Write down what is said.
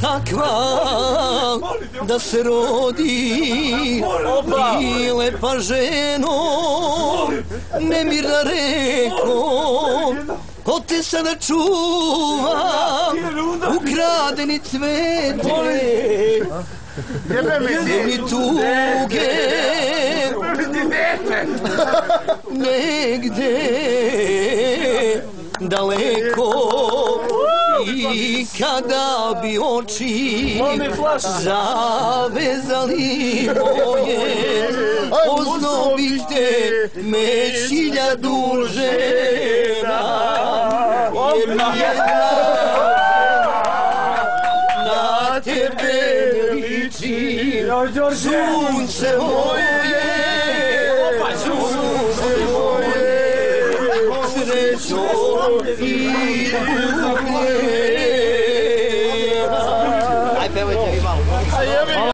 takva da se rodi i lepa ženo, nemirna reko, ko te sada čuva ukradeni cvete, gdje mi tuge negde daleko. I kada bi oči zavezali moje, poznobite me 1000 žena, jer mi jedna na tebe liči. Sunce moje, sunce moje, srećo i ugled. Aj, pevajte vi malo.